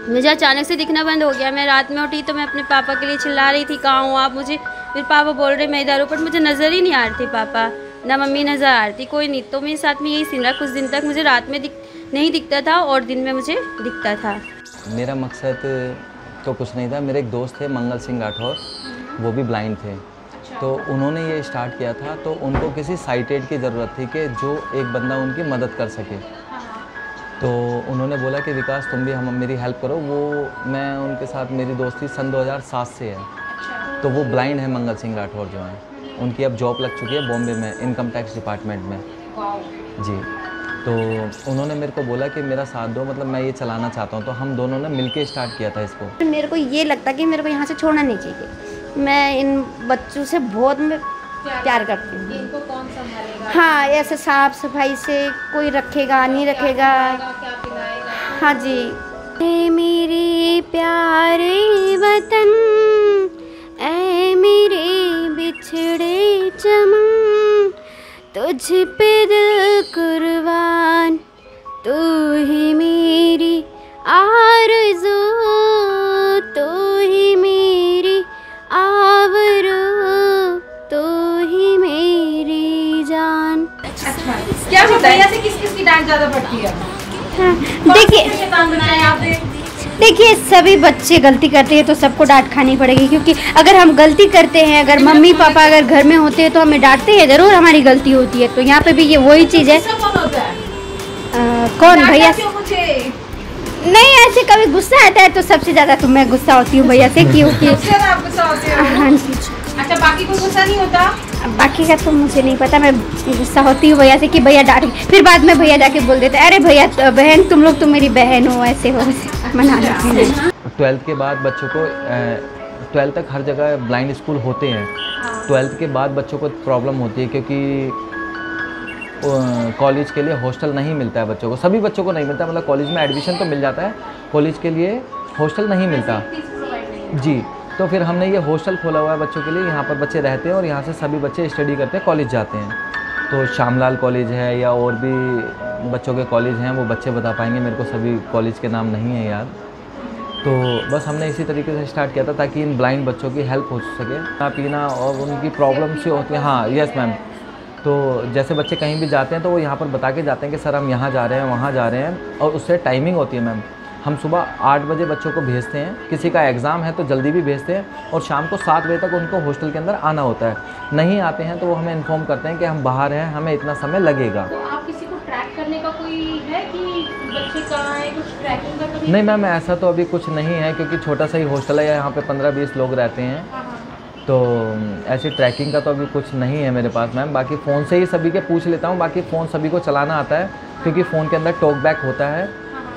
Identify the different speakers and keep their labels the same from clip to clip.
Speaker 1: मुझे अचानक से दिखना बंद हो गया। मैं रात में उठी तो मैं अपने पापा के लिए चिल्ला रही थी, कहाँ हो आप मुझे। फिर पापा बोल रहे मैं इधर हूँ, पर मुझे नज़र ही नहीं आ रही थी पापा, ना मम्मी नज़र आ रही थी, कोई नहीं। तो मेरे साथ में यही सीन रहा कुछ दिन तक। मुझे रात में नहीं दिखता था और दिन में मुझे दिखता था।
Speaker 2: मेरा मकसद तो कुछ नहीं था। मेरे एक दोस्त थे मंगल सिंह राठौर, वो भी ब्लाइंड थे। तो उन्होंने ये स्टार्ट किया था। तो उनको किसी साइटेड की ज़रूरत थी कि जो एक बंदा उनकी मदद कर सके। तो उन्होंने बोला कि विकास तुम भी मेरी हेल्प करो। मैं उनके साथ मेरी दोस्ती सन 2007 से है। तो वो ब्लाइंड है मंगल सिंह राठौर जो हैं, उनकी अब जॉब लग चुकी है बॉम्बे में इनकम टैक्स डिपार्टमेंट में जी। तो उन्होंने मेरे को बोला कि मेरा साथ दो, मतलब मैं ये चलाना चाहता हूँ। तो हम दोनों ने मिलके स्टार्ट किया था इसको।
Speaker 1: मेरे को ये लगता कि मेरे को यहाँ से छोड़ना नहीं चाहिए। मैं इन बच्चों से बहुत प्यार करती हूँ।
Speaker 3: इनको कौन संभालेगा?
Speaker 1: हाँ, ऐसे साफ सफाई से कोई रखेगा नहीं रखेगा।
Speaker 3: क्या पिलाएगा?
Speaker 1: हाँ जी। ऐ मेरे प्यारे वतन, ऐ मेरे बिछड़े चमन, तुझ पे दिल कुर्बान, तू ही मेरी आरज़ू, तू ही मेरी आवरू, तू ही मेरी जान।
Speaker 3: क्या भैया से किस की डांट ज़्यादा पड़ती है?
Speaker 1: हाँ,
Speaker 3: देखिए
Speaker 1: देखिए सभी बच्चे गलती करते हैं तो सबको डांट खानी पड़ेगी, क्योंकि अगर हम गलती करते हैं, अगर मम्मी पापा अगर घर में होते हैं तो हमें डांटते हैं, ज़रूर हमारी गलती होती है। तो यहाँ पे भी ये वही चीज़ है। कौन भैया? नहीं, ऐसे कभी गुस्सा आता है तो सबसे ज़्यादा तो मैं गुस्सा होती हूँ भैया से, क्योंकि हाँ जी।
Speaker 3: अच्छा, बाकी कोई गुस्सा नहीं होता?
Speaker 1: बाकी का तो मुझे नहीं पता। मैं गुस्सा होती हूँ भैया से कि भैया डांट, फिर बाद में भैया जाके बोल देते अरे भैया बहन तुम लोग तो मेरी बहन हो, ऐसे हो, वैसे मना लेते हैं।
Speaker 2: 12th के बाद बच्चों को 12th तक हर जगह ब्लाइंड स्कूल होते हैं। 12th के बाद बच्चों को प्रॉब्लम होती है क्योंकि कॉलेज के लिए हॉस्टल नहीं मिलता है बच्चों को। सभी बच्चों को नहीं मिलता, मतलब कॉलेज में एडमिशन तो मिल जाता है, कॉलेज के लिए हॉस्टल नहीं मिलता जी। तो फिर हमने ये हॉस्टल खोला हुआ है बच्चों के लिए। यहाँ पर बच्चे रहते हैं और यहाँ से सभी बच्चे स्टडी करते हैं, कॉलेज जाते हैं। तो श्यामलाल कॉलेज है या और भी बच्चों के कॉलेज हैं, वो बच्चे बता पाएंगे, मेरे को सभी कॉलेज के नाम नहीं है याद। तो बस हमने इसी तरीके से स्टार्ट किया था ताकि इन ब्लाइंड बच्चों की हेल्प हो सके। खाना पीना और उनकी प्रॉब्लम से होती है। हाँ यस मैम। तो जैसे बच्चे कहीं भी जाते हैं तो वो यहाँ पर बता के जाते हैं कि सर हम यहाँ जा रहे हैं, वहाँ जा रहे हैं, और उससे टाइमिंग होती है मैम। हम सुबह 8 बजे बच्चों को भेजते हैं, किसी का एग्ज़ाम है तो जल्दी भी भेजते हैं, और शाम को 7 बजे तक उनको हॉस्टल के अंदर आना होता है। नहीं आते हैं तो वो हमें इन्फॉर्म करते हैं कि हम बाहर हैं, हमें इतना समय लगेगा।
Speaker 3: तो आप किसी को ट्रैक करने का कोई है कि बच्चे कहाँ हैं, कुछ ट्रैकिंग का कभी?
Speaker 2: नहीं मैम, ऐसा तो अभी कुछ नहीं है क्योंकि छोटा सा ही हॉस्टल है, यहाँ पे 15-20 लोग रहते हैं। तो ऐसी ट्रैकिंग का तो अभी कुछ नहीं है मेरे पास मैम। बाकी फ़ोन से ही सभी के पूछ लेता हूँ। बाकी फ़ोन सभी को चलाना आता है क्योंकि फ़ोन के अंदर टॉक बैक होता है।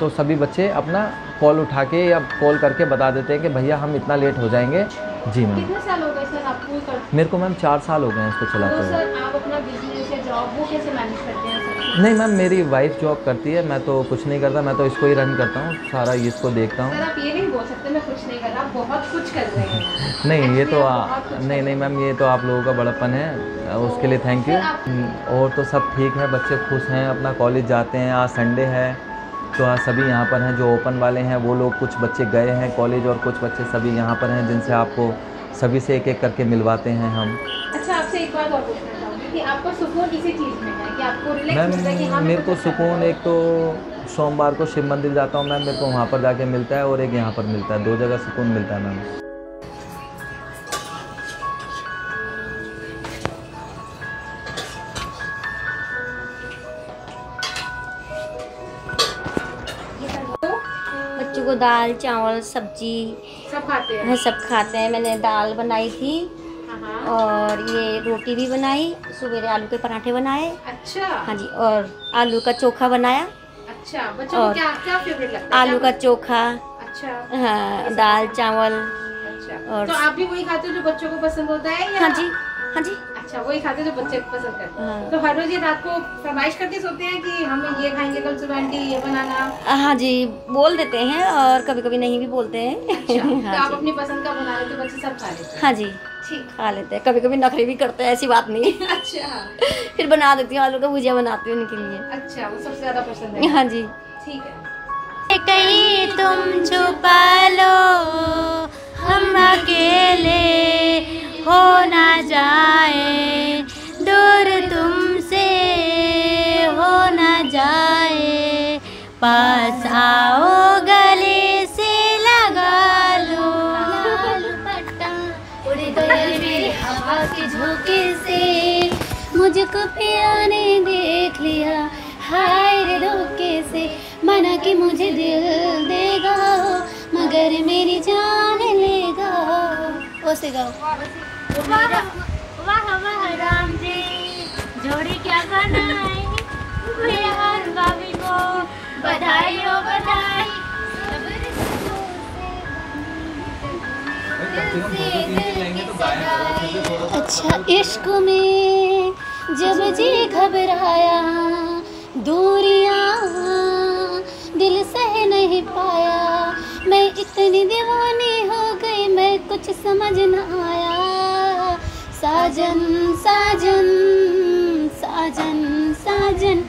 Speaker 2: तो सभी बच्चे अपना कॉल उठा के या कॉल करके बता देते हैं कि भैया हम इतना लेट हो जाएंगे। जी मैम।
Speaker 3: कितने साल हो गए सर आपको करते?
Speaker 2: मेरे को मैम 4 साल हो गए हैं इसको चलाते हुए।
Speaker 3: सर आप अपना बिजनेस या जॉब वो कैसे मैनेज करते हैं सर?
Speaker 2: नहीं मैम, मेरी वाइफ जॉब करती है, मैं तो कुछ नहीं करता, मैं तो इसको ही रन करता हूँ, सारा इसको देखता हूँ।
Speaker 3: सर आप ये नहीं बोल सकते मैं कुछ नहीं कर रहा, आप बहुत कुछ कर रहे हैं।
Speaker 2: नहीं ये तो नहीं मैम, ये तो आप लोगों का बड़प्पन है, उसके लिए थैंक यू। और तो सब ठीक है, बच्चे खुश हैं, अपना कॉलेज जाते हैं। आज संडे है तो आज सभी यहाँ पर हैं। जो ओपन वाले हैं वो लोग, कुछ बच्चे गए हैं कॉलेज और कुछ बच्चे सभी यहाँ पर हैं, जिनसे आपको सभी से एक एक करके मिलवाते हैं हम।
Speaker 3: अच्छा, आपसे एक बात और पूछना चाहूँगी कि आपको सुकून किसी चीज़ में है कि आपको रिलैक्स मिलता है कि हाँ
Speaker 2: मेरे को सुकून एक तो सोमवार को शिव मंदिर जाता हूँ मैम, मेरे को वहाँ पर जाके मिलता है, और एक यहाँ पर मिलता है। 2 जगह सुकून मिलता है मैम।
Speaker 1: बच्चों को दाल चावल सब्जी
Speaker 3: सब खाते हैं?
Speaker 1: हाँ सब खाते हैं। मैंने दाल बनाई थी और ये रोटी भी बनाई, सवेरे आलू के पराठे बनाए।
Speaker 3: अच्छा।
Speaker 1: हाँ जी, और आलू का चोखा बनाया।
Speaker 3: अच्छा, बच्चों को क्या क्या फेवरेट लगता है?
Speaker 1: आलू का चोखा।
Speaker 3: अच्छा।
Speaker 1: हाँ, दाल चावल।
Speaker 3: अच्छा,
Speaker 1: और
Speaker 3: तो आप भी वही खाते हो जो बच्चों को पसंद होता है या?
Speaker 1: हाँ जी, हाँ जी।
Speaker 3: अच्छा, वही खाते हो जो बच्चे पसंद करते हैं।
Speaker 1: हाँ।
Speaker 3: तो हर रोज ये रात को फरमाइश करके सोते हैं कि हम ये खाएंगे कल सुबह, आंटी ये बनाना?
Speaker 1: हाँ जी, बोल देते हैं और कभी कभी नहीं भी बोलते हैं।
Speaker 3: अच्छा,
Speaker 1: हाँ
Speaker 3: तो आप
Speaker 1: जी।
Speaker 3: अपनी पसंद का बना लेते हो, बच्चे सब खा लेते हैं?
Speaker 1: हाँ जी,
Speaker 3: ठीक।
Speaker 1: खा लेते हैं। कभी कभी नखरे भी करते हैं, ऐसी बात नहीं।
Speaker 3: अच्छा।
Speaker 1: फिर बना देती हूँ, आलू का भुजिया बनाती हूँ उनके लिए।
Speaker 3: अच्छा, वो सबसे ज्यादा पसंद है?
Speaker 1: हाँ जी।
Speaker 3: ठीक है।
Speaker 4: कहीं तुम छुपा लो, हम अकेले हो ना जाए, दूर तुमसे हो ना जाए, पास आओ गले से लगा लो, उड़े तो मेरे हवा के झोंके से, मुझको पिया ने देख लिया, हाय रे धोखे से, माना कि मुझे दिल देगा मगर मेरी जान लेगा। वो से गाओ। वाह वाह राम जी, जोड़ी क्या बनाई, मेरे हर भाभी को बधाई हो बधाई। अच्छा इश्क में जब जी घबराया, दूरियां दिल सह नहीं पाया, मैं इतनी दीवानी हो गई, मैं कुछ समझ न आया, साजन साजन साजन साजन।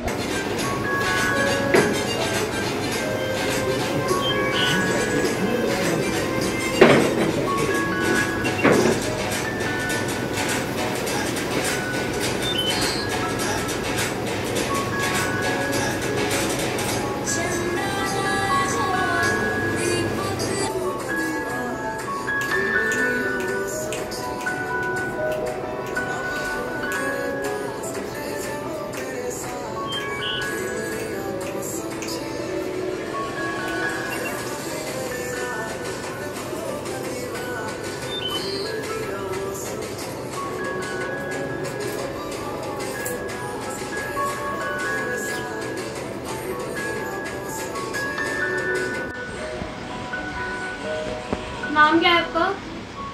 Speaker 3: नाम क्या है आपका?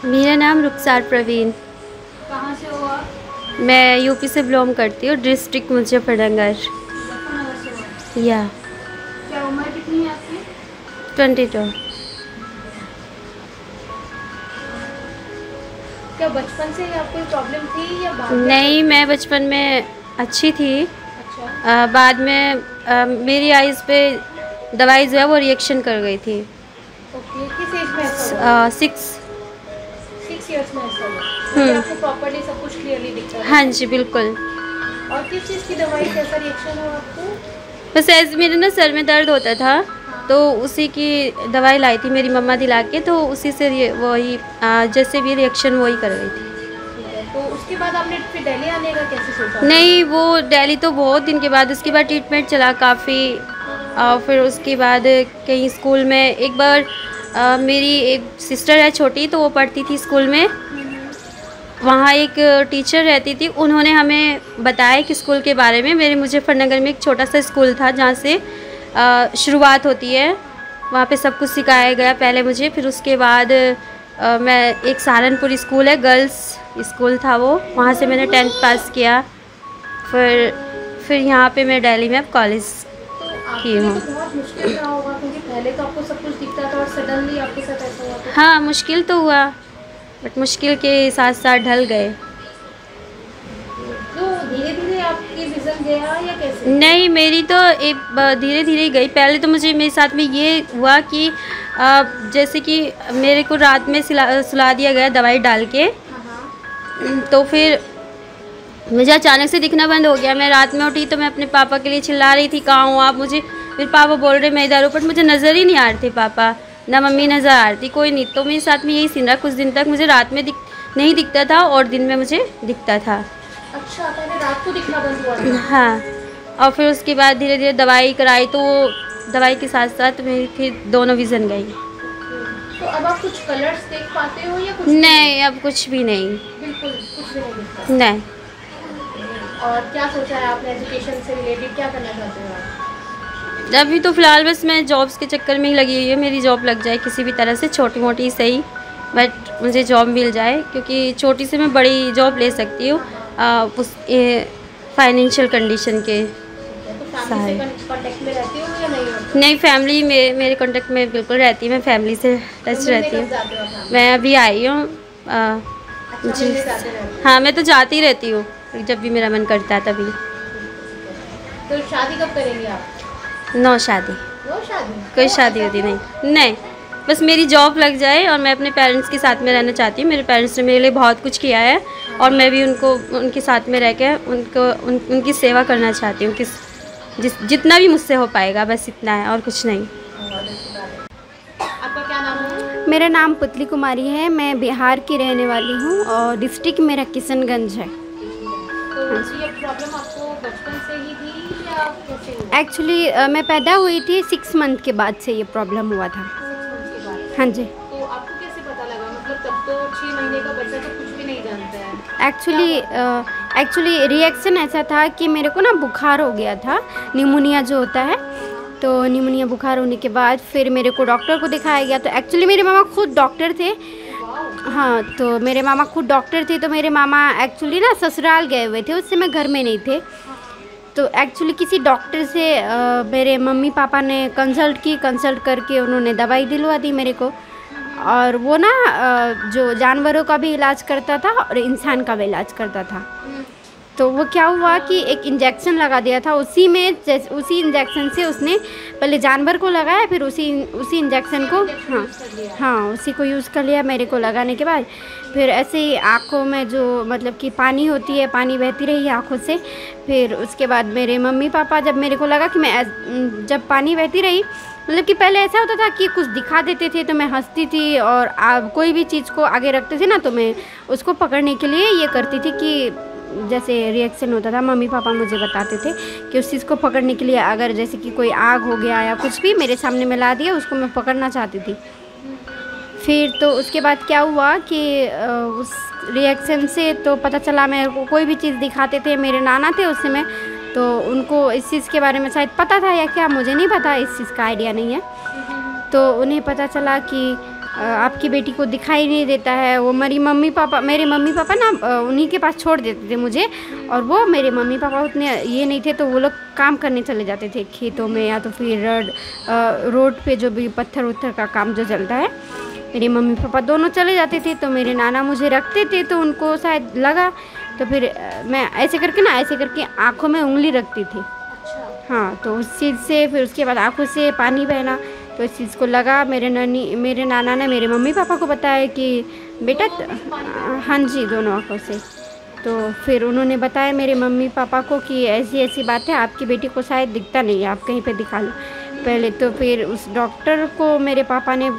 Speaker 1: मेरा नाम रुखसार प्रवीण।
Speaker 3: कहाँ से हो आप?
Speaker 1: मैं यूपी से बिलोंग करती हूँ, डिस्ट्रिक्ट मुजफ्फरनगर।
Speaker 3: मुजफ्फरनगर से हो।
Speaker 1: या
Speaker 3: क्या उम्र कितनी है आपकी?
Speaker 1: 22।
Speaker 3: क्या बचपन से ही आपको कोई प्रॉब्लम थी या बाद में?
Speaker 1: नहीं, मैं बचपन में अच्छी थी।
Speaker 3: अच्छा।
Speaker 1: बाद में मेरी आइज़ पे दवाई जो है वो रिएक्शन कर गई थी।
Speaker 3: ओके, किस एज में ऐसा हुआ? 6 इयर्स में ऐसा हुआ। तो आपको प्रॉपर्ली सब कुछ क्लियरली दिखता है?
Speaker 1: हाँ जी, बिल्कुल।
Speaker 3: और किस चीज़ की दवाई कैसा रिएक्शन हुआ आपको?
Speaker 1: बस ऐसे मेरे ना सर में दर्द होता था, तो उसी की दवाई लाई थी मेरी मम्मा दिला के, तो उसी से वही जैसे भी रिएक्शन वही कर गई थी।
Speaker 3: तो उसके बाद आपने फिर दिल्ली आने का कैसे सोचा?
Speaker 1: नहीं, वो दिल्ली तो बहुत दिन के बाद, उसके बाद ट्रीटमेंट चला काफ़ी। और फिर उसके बाद कहीं स्कूल में एक बार मेरी एक सिस्टर है छोटी, तो वो पढ़ती थी स्कूल में, वहाँ एक टीचर रहती थी, उन्होंने हमें बताया कि स्कूल के बारे में। मेरे मुजफ्फरनगर में एक छोटा सा स्कूल था जहाँ से शुरुआत होती है, वहाँ पे सब कुछ सिखाया गया पहले मुझे। फिर उसके बाद मैं एक सहारनपुर स्कूल है, गर्ल्स स्कूल था वो, वहाँ से मैंने 10th पास किया। फिर यहाँ पे मैं दिल्ली में अब कॉलेज की हूँ।
Speaker 3: तो बहुत मुश्किल रहा होगा क्योंकि पहले तो आपको सब कुछ दिखता था और सडनली आपके साथ ऐसा हुआ था।
Speaker 1: हाँ, मुश्किल तो हुआ, बट मुश्किल के साथ साथ ढल गए।
Speaker 3: तो धीरे धीरे आपकी विजन गया या कैसे?
Speaker 1: नहीं, मेरी तो एक धीरे धीरे गई। पहले तो मेरे साथ में ये हुआ कि जैसे कि मेरे को रात में सुला दिया गया दवाई डाल के, तो फिर मुझे अचानक से दिखना बंद हो गया। मैं रात में उठी तो मैं अपने पापा के लिए चिल्ला रही थी, कहाँ हो आप? मुझे फिर पापा बोल रहे मैं इधर हूँ, बट मुझे नज़र ही नहीं आ रहे थे पापा, ना मम्मी नज़र आ रही थी, कोई नहीं। तो मेरे साथ में यही सीन रहा कुछ दिन तक। मुझे रात में नहीं दिखता था और दिन में मुझे दिखता था।
Speaker 3: अच्छा, पहले रात को दिखना बंद हुआ था?
Speaker 1: हाँ, और फिर उसके बाद धीरे धीरे दवाई कराई, तो दवाई के साथ साथ मेरी फिर दोनों विज़न गई।
Speaker 3: तो अब आप कुछ कलर्स देख पाते हो या कुछ?
Speaker 1: नहीं, अब कुछ भी नहीं।
Speaker 3: बिल्कुल कुछ भी नहीं दिखता?
Speaker 1: नहीं।
Speaker 3: और क्या सोचा है आपने एजुकेशन से रिलेटेड, क्या करना चाहते हो आप?
Speaker 1: अभी तो फ़िलहाल बस मैं जॉब्स के चक्कर में ही लगी हुई है। मेरी जॉब लग जाए किसी भी तरह से, छोटी मोटी सही, बट मुझे जॉब मिल जाए, क्योंकि छोटी से मैं बड़ी जॉब ले सकती हूँ उस फाइनेंशियल कंडीशन के
Speaker 3: फैमिली से कांटेक्ट में रहती हो या नहीं?
Speaker 1: नहीं, फैमिली में मेरे कांटेक्ट में बिल्कुल रहती है, मैं फैमिली से टच रहती हूँ। मैं अभी आई हूँ जी। हाँ, मैं तो जाती रहती हूँ जब भी मेरा मन करता है तभी।
Speaker 3: तो शादी कब करेंगे आप?
Speaker 1: नो शादी।
Speaker 3: वो शादी
Speaker 1: कोई शादी वादी नहीं, नहीं, बस मेरी जॉब लग जाए और मैं अपने पेरेंट्स के साथ में रहना चाहती हूँ। मेरे पेरेंट्स ने मेरे लिए बहुत कुछ किया है और मैं भी उनके साथ में रह के उनकी सेवा करना चाहती हूँ, जितना भी मुझसे हो पाएगा, बस इतना है और कुछ नहीं।
Speaker 3: आपका क्या नाम है?
Speaker 5: मेरा नाम पुतली कुमारी है, मैं बिहार की रहने वाली हूँ और डिस्ट्रिक्ट मेरा किशनगंज है।
Speaker 3: तो ये प्रॉब्लम आपको बचपन से ही थी या कैसे हुई?
Speaker 5: एक्चुअली मैं पैदा हुई थी 6 मंथ के बाद से ये प्रॉब्लम हुआ था।
Speaker 3: 6 months के बाद?
Speaker 5: हाँ जी।
Speaker 3: तो आपको कैसे पता लगा? मतलब तब तो 6 महीने का बच्चा तो कुछ भी नहीं जानता है।
Speaker 5: एक्चुअली रिएक्शन ऐसा था कि मेरे को ना बुखार हो गया था, निमोनिया जो होता है, तो निमोनिया बुखार होने के बाद फिर मेरे को डॉक्टर को दिखाया गया। तो एक्चुअली मेरे मामा खुद डॉक्टर थे। हाँ, तो मेरे मामा खुद डॉक्टर थे। तो मेरे मामा एक्चुअली ना ससुराल गए हुए थे, उस समय घर में नहीं थे। तो एक्चुअली किसी डॉक्टर से मेरे मम्मी पापा ने कंसल्ट करके उन्होंने दवाई दिलवा दी मेरे को। और वो ना जो जानवरों का भी इलाज करता था और इंसान का भी इलाज करता था। तो वो क्या हुआ कि एक इंजेक्शन लगा दिया था, उसी इंजेक्शन से उसने पहले जानवर को लगाया, फिर उसी इंजेक्शन को हाँ उसी को यूज़ कर लिया मेरे को लगाने के बाद। फिर ऐसे ही आँखों में जो मतलब कि पानी होती है, पानी बहती रही आँखों से। फिर उसके बाद मेरे मम्मी पापा, जब मेरे को लगा कि मैं जब पानी बहती रही, मतलब कि पहले ऐसा होता था कि कुछ दिखा देते थे तो मैं हंसती थी, और कोई भी चीज़ को आगे रखते थे ना तो मैं उसको पकड़ने के लिए ये करती थी कि जैसे रिएक्शन होता था, मम्मी पापा मुझे बताते थे कि उस चीज़ को पकड़ने के लिए अगर जैसे कि कोई आग हो गया या कुछ भी मेरे सामने में ला दिया, उसको मैं पकड़ना चाहती थी। फिर तो उसके बाद क्या हुआ कि उस रिएक्शन से तो पता चला, मेरे को कोई भी चीज़ दिखाते थे, मेरे नाना थे उस समय, तो उनको इस चीज़ के बारे में शायद पता था या क्या, मुझे नहीं पता, इस चीज़ का आइडिया नहीं है। तो उन्हें पता चला कि आपकी बेटी को दिखाई नहीं देता है। वो मेरे मम्मी पापा ना उन्हीं के पास छोड़ देते थे मुझे, और वो मेरे मम्मी पापा उतने ये नहीं थे, तो वो लोग काम करने चले जाते थे खेतों में, या तो फिर रोड पे जो भी पत्थर उत्थर का काम जो चलता है, मेरे मम्मी पापा दोनों चले जाते थे। तो मेरे नाना मुझे रखते थे, तो उनको शायद लगा, तो फिर मैं ऐसे करके आँखों में उंगली रखती थी। हाँ, तो उस चीज़ से फिर उसके बाद आँखों से पानी बहना, तो इस चीज़ को लगा। मेरे नाना ने मेरे मम्मी पापा को बताया कि बेटा, हाँ जी, दोनों आँखों से। तो फिर उन्होंने बताया मेरे मम्मी पापा को कि ऐसी ऐसी बात है, आपकी बेटी को शायद दिखता नहीं है, आप कहीं पे दिखा लो पहले। तो फिर उस डॉक्टर को मेरे पापा ने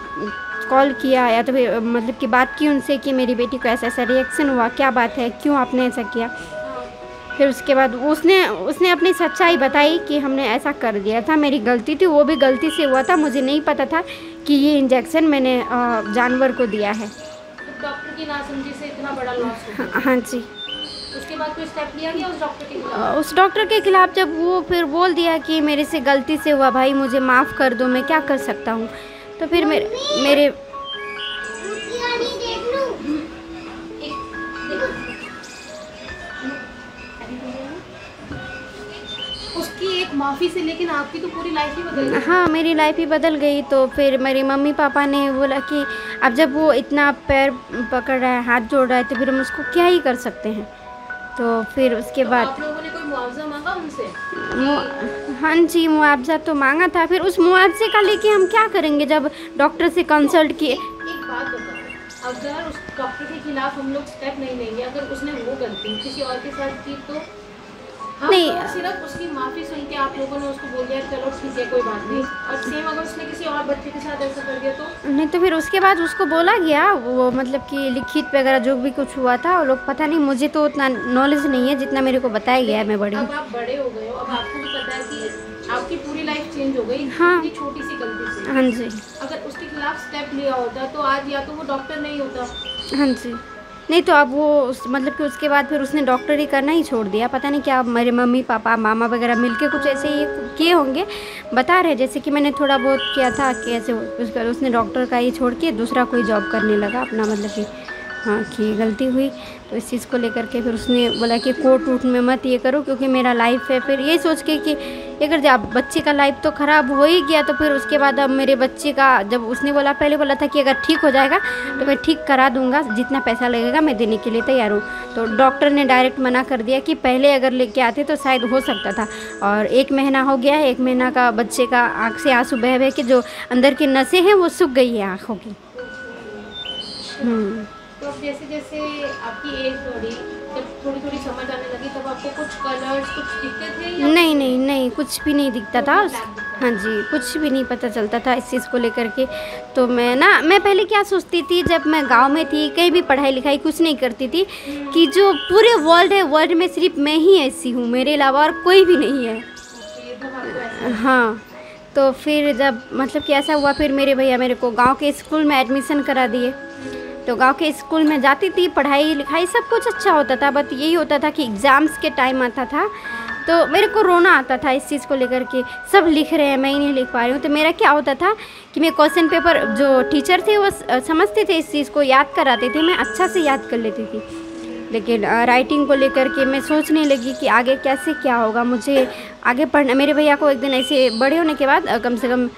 Speaker 5: कॉल किया, या तो फिर मतलब कि बात की उनसे कि मेरी बेटी को ऐसा ऐसा रिएक्शन हुआ, क्या बात है, क्यों आपने ऐसा किया। फिर उसके बाद उसने अपनी सच्चाई बताई कि हमने ऐसा कर दिया था, मेरी गलती थी, वो भी गलती से हुआ था, मुझे नहीं पता था कि ये इंजेक्शन मैंने जानवर को दिया है।
Speaker 3: तो डॉक्टर की नासमझी से इतना बड़ा लॉस हो गया।
Speaker 5: हाँ जी।
Speaker 3: उसके बाद कोई स्टेप लिया गया उस डॉक्टर के खिलाफ?
Speaker 5: उस डॉक्टर के खिलाफ जब वो फिर बोल दिया कि मेरे से गलती से हुआ भाई, मुझे माफ़ कर दो, मैं क्या कर सकता हूँ। तो फिर मेरे
Speaker 3: उसकी एक माफ़ी से, लेकिन आपकी तो पूरी लाइफ ही बदल गई।
Speaker 5: हाँ, मेरी लाइफ ही बदल गई। तो फिर मेरे मम्मी पापा ने बोला कि अब जब वो इतना पैर पकड़ रहा है, हाथ जोड़ रहा है, तो फिर हम उसको क्या ही कर सकते हैं। तो फिर उसके बाद
Speaker 3: आप लोगों ने कोई मुआवजा मांगा उनसे?
Speaker 5: हाँ जी, मुआवजा तो मांगा था। फिर उस मुआवजे का लेके हम क्या करेंगे जब डॉक्टर से कंसल्ट किए।
Speaker 3: एक बात बताओ, अगर उस डॉक्टर के खिलाफ हम लोग स्टेप नहीं लेंगे, अगर उसने वो गलती किसी और के साथ की, तो हम
Speaker 5: नहीं,
Speaker 3: तो सिर्फ उसकी माफ़ी सुन के आप लोगों ने उसको बोल दिया चलो ठीक है कोई बात नहीं, और सेम अगर उसने किसी और बच्चे के साथ ऐसा कर दिया तो
Speaker 5: नहीं। तो फिर उसके बाद उसको बोला गया, वो मतलब कि लिखित वगैरह जो भी कुछ हुआ था, वो लोग पता नहीं, मुझे तो उतना नॉलेज नहीं है जितना मेरे को बताया गया है। मैं बड़ी
Speaker 3: अब आप बड़े हो गए हो, अब आपको भी पता है कि आपकी पूरी लाइफ चेंज हो गई।
Speaker 5: हाँ।
Speaker 3: इतनी छोटी सी गलती से।
Speaker 5: हाँ जी।
Speaker 3: अगर उसके खिलाफ स्टेप लिया होता तो आज या तो वो डॉक्टर नहीं होता।
Speaker 5: हाँ जी। नहीं तो अब वो मतलब कि उसके बाद फिर उसने डॉक्टरी करना ही छोड़ दिया। पता नहीं क्या, मेरे मम्मी पापा मामा वगैरह मिलके कुछ ऐसे ही किए होंगे, बता रहे जैसे कि मैंने थोड़ा बहुत किया था कि ऐसे उसने डॉक्टर का ही छोड़ के दूसरा कोई जॉब करने लगा अपना, मतलब कि हाँ कि गलती हुई। तो इस चीज़ को लेकर के फिर उसने बोला कि कोर्ट वूट में मत ये करो, क्योंकि मेरा लाइफ है। फिर यही सोच के कि अगर जब बच्चे का लाइफ तो ख़राब हो ही गया, तो फिर उसके बाद अब मेरे बच्चे का, जब उसने पहले बोला था कि अगर ठीक हो जाएगा तो मैं ठीक करा दूंगा, जितना पैसा लगेगा मैं देने के लिए तैयार हूँ। तो डॉक्टर ने डायरेक्ट मना कर दिया कि पहले अगर लेके आते तो शायद हो सकता था। और 1 महीना हो गया है, 1 महीना का बच्चे का आँख से आंसू बह बह के जो अंदर की नसें हैं वो सूख गई है आँखों की।
Speaker 3: तो अब जैसे जैसे आपकी एज बढ़ी, जब थोड़ी थोड़ी समझ आने लगी, तब आपको कुछ कलर्स कुछ दिखते थे या
Speaker 5: नहीं, कुछ भी नहीं दिखता था। हाँ जी, कुछ भी नहीं पता चलता था इस चीज़ को लेकर के। तो मैं पहले क्या सोचती थी, जब मैं गांव में थी, कहीं भी पढ़ाई लिखाई कुछ नहीं करती थी, कि जो पूरे वर्ल्ड है, वर्ल्ड में सिर्फ मैं ही ऐसी हूँ, मेरे अलावा और कोई भी नहीं है। हाँ, तो फिर जब मतलब कि ऐसा हुआ, फिर मेरे भैया मेरे को गांव के स्कूल में एडमिशन करा दिए। तो गांव के स्कूल में जाती थी, पढ़ाई लिखाई सब कुछ अच्छा होता था, बट यही होता था कि एग्ज़ाम्स के टाइम आता था तो मेरे को रोना आता था इस चीज़ को लेकर के। सब लिख रहे हैं, मैं ही नहीं लिख पा रही हूँ। तो मेरा क्या होता था कि मैं क्वेश्चन पेपर, जो टीचर थे वो समझते थे इस चीज़ को, याद कराते थे, मैं अच्छा से याद कर लेती थी। लेकिन राइटिंग को लेकर के मैं सोचने लगी कि आगे कैसे क्या होगा, मुझे आगे पढ़ना। मेरे भैया को एक दिन ऐसे बड़े होने के बाद कम से कम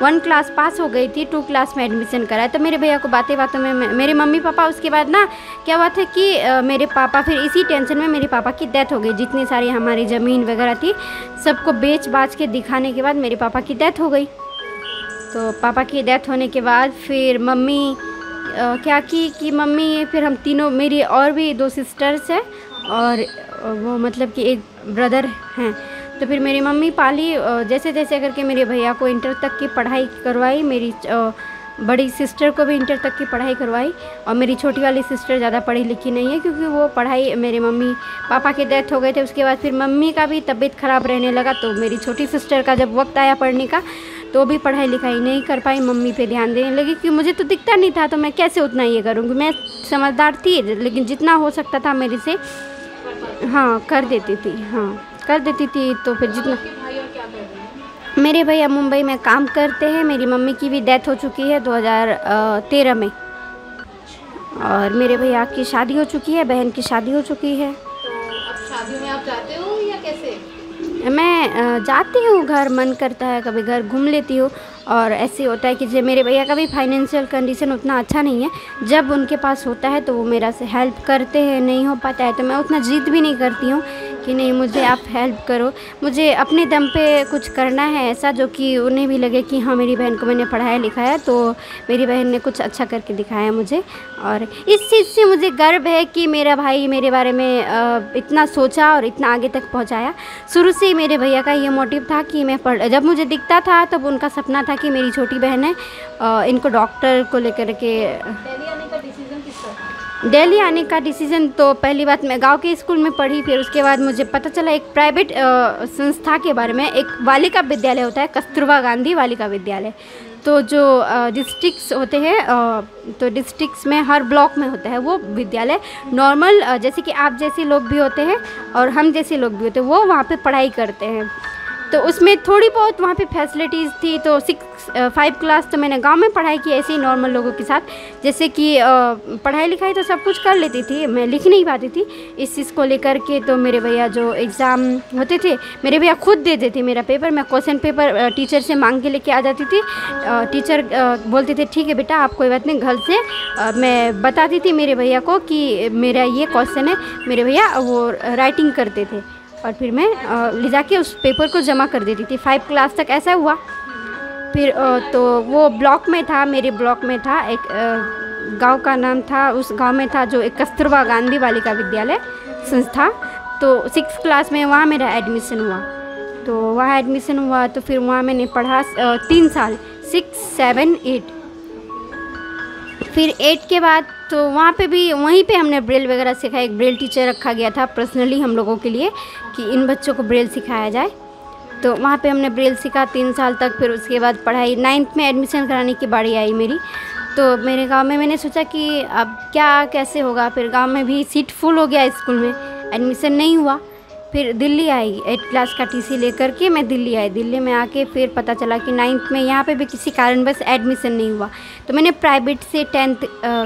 Speaker 5: 1 क्लास पास हो गई थी, 2 क्लास में एडमिशन कराया। तो मेरे भैया को बातें बातों में मेरे मम्मी पापा, उसके बाद ना क्या हुआ था कि मेरे पापा, फिर इसी टेंशन में मेरे पापा की डेथ हो गई। जितनी सारी हमारी ज़मीन वगैरह थी सबको बेच बाच के दिखाने के बाद मेरे पापा की डेथ हो गई। तो पापा की डेथ होने के बाद फिर मम्मी क्या की कि मम्मी, फिर हम तीनों, मेरी और भी 2 सिस्टर्स हैं और वो मतलब कि एक ब्रदर हैं। तो फिर मेरी मम्मी पाली, जैसे जैसे करके मेरे भैया को इंटर तक की पढ़ाई करवाई, मेरी बड़ी सिस्टर को भी इंटर तक की पढ़ाई करवाई। और मेरी छोटी वाली सिस्टर ज़्यादा पढ़ी लिखी नहीं है, क्योंकि वो पढ़ाई, मेरे मम्मी पापा के डेथ हो गए थे, उसके बाद फिर मम्मी का भी तबीयत ख़राब रहने लगा। तो मेरी छोटी सिस्टर का जब वक्त आया पढ़ने का, तो भी पढ़ाई लिखाई नहीं कर पाई, मम्मी पे ध्यान देने लगी कि मुझे तो दिखता नहीं था, तो मैं कैसे उतना ये करूँगी। मैं समझदार थी, लेकिन जितना हो सकता था मेरे से हाँ कर देती थी, तो फिर जितना। मेरे भैया मुंबई में काम करते हैं, मेरी मम्मी की भी डेथ हो चुकी है 2013 में, और मेरे भैया की शादी हो चुकी है, बहन की शादी हो चुकी है।
Speaker 3: तो अब शादियों में आप जाते हो या कैसे?
Speaker 5: मैं जाती हूँ, घर मन करता है कभी घर घूम लेती हूँ। और ऐसे होता है कि जब मेरे भैया का भी फाइनेंशियल कंडीशन उतना अच्छा नहीं है, जब उनके पास होता है तो वो मेरा से हेल्प करते हैं, नहीं हो पाता है तो मैं उतना जिद भी नहीं करती हूँ कि नहीं मुझे आप हेल्प करो। मुझे अपने दम पे कुछ करना है ऐसा जो कि उन्हें भी लगे कि हाँ मेरी बहन को मैंने पढ़ाया लिखाया, तो मेरी बहन ने कुछ अच्छा करके दिखाया मुझे। और इस चीज़ से मुझे गर्व है कि मेरा भाई मेरे बारे में इतना सोचा और इतना आगे तक पहुँचाया। शुरू से ही मेरे भैया का ये मोटिव था कि मैं जब मुझे दिखता था तब उनका सपना था कि मेरी छोटी बहन है, इनको डॉक्टर को लेकर के। दिल्ली आने का डिसीज़न तो पहली बात मैं गांव के स्कूल में पढ़ी, फिर उसके बाद मुझे पता चला एक प्राइवेट संस्था के बारे में, एक बालिका विद्यालय होता है, कस्तूरबा गांधी बालिका विद्यालय। तो जो डिस्ट्रिक्ट्स होते हैं, तो डिस्ट्रिक्ट्स में हर ब्लॉक में होता है वो विद्यालय। नॉर्मल जैसे कि आप जैसे लोग भी होते हैं और हम जैसे लोग भी होते हैं, वो वहाँ पे पढ़ाई करते हैं। तो उसमें थोड़ी बहुत वहाँ पे फैसिलिटीज़ थी। तो 5 क्लास तो मैंने गांव में पढ़ाई की ऐसे ही नॉर्मल लोगों के साथ, जैसे कि पढ़ाई लिखाई तो सब कुछ कर लेती थी, मैं लिख नहीं पाती थी इस चीज़ को लेकर के। तो मेरे भैया जो एग्ज़ाम होते थे मेरे भैया खुद दे देते मेरा पेपर, मैं क्वेश्चन पेपर टीचर से मांग के लेके आ जाती थी। टीचर बोलते थे ठीक है बेटा आप कोई बात नहीं, घर से मैं बताती थी मेरे भैया को कि मेरा ये क्वेश्चन है, मेरे भैया वो राइटिंग करते थे और फिर मैं ले जाके उस पेपर को जमा कर देती थी। 5 क्लास तक ऐसा हुआ। फिर तो वो ब्लॉक में था, मेरे ब्लॉक में था एक गांव का नाम था, उस गांव में था जो एक कस्तूरबा गांधी बालिका विद्यालय संस्था। तो 6 क्लास में वहाँ मेरा एडमिशन हुआ। तो वहाँ एडमिशन हुआ तो फिर वहाँ मैंने पढ़ा 3 साल, 6, 7, 8। फिर 8 के बाद तो वहाँ पे भी वहीं पे हमने ब्रेल वगैरह सिखाया। एक ब्रेल टीचर रखा गया था पर्सनली हम लोगों के लिए कि इन बच्चों को ब्रेल सिखाया जाए। तो वहाँ पे हमने ब्रेल सीखा 3 साल तक। फिर उसके बाद पढ़ाई 9th में एडमिशन कराने की बारी आई मेरी। तो मेरे गांव में मैंने सोचा कि अब क्या कैसे होगा। फिर गांव में भी सीट फुल हो गया, स्कूल में एडमिशन नहीं हुआ। फिर दिल्ली आई, 8 क्लास का टीसी लेकर के मैं दिल्ली आई। दिल्ली में आके फिर पता चला कि 9th में यहाँ पे भी किसी कारणवश एडमिशन नहीं हुआ। तो मैंने प्राइवेट से 10th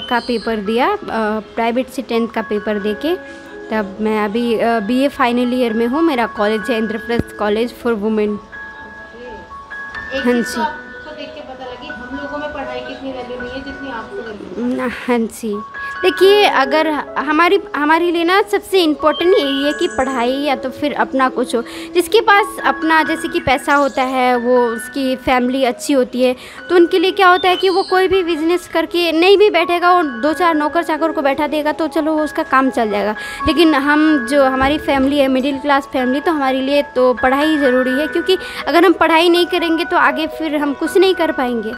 Speaker 5: का पेपर दिया। प्राइवेट से 10th का पेपर देके तब मैं अभी BA फाइनल ईयर में हूँ। मेरा कॉलेज है इंद्रप्रस्थ कॉलेज फॉर वुमेन।
Speaker 3: एक
Speaker 5: हाँ
Speaker 3: चीज़
Speaker 5: जी।
Speaker 3: तो आपको देख के पता लगी हम लोगों में पढ़ाई की इतनी वैल्यू नहीं है जितनी आपको वैल्यू है।
Speaker 5: हाँ जी, देखिए अगर हमारे लिए ना सबसे इम्पोर्टेंट यही है कि पढ़ाई या तो फिर अपना कुछ हो। जिसके पास अपना जैसे कि पैसा होता है, वो उसकी फैमिली अच्छी होती है, तो उनके लिए क्या होता है कि वो कोई भी बिजनेस करके नहीं भी बैठेगा और 2-4 नौकर चाकर को बैठा देगा तो चलो उसका काम चल जाएगा। लेकिन हम जो हमारी फैमिली है मिडिल क्लास फैमिली, तो हमारे लिए तो पढ़ाई ज़रूरी है, क्योंकि अगर हम पढ़ाई नहीं करेंगे तो आगे फिर हम कुछ नहीं कर पाएंगे।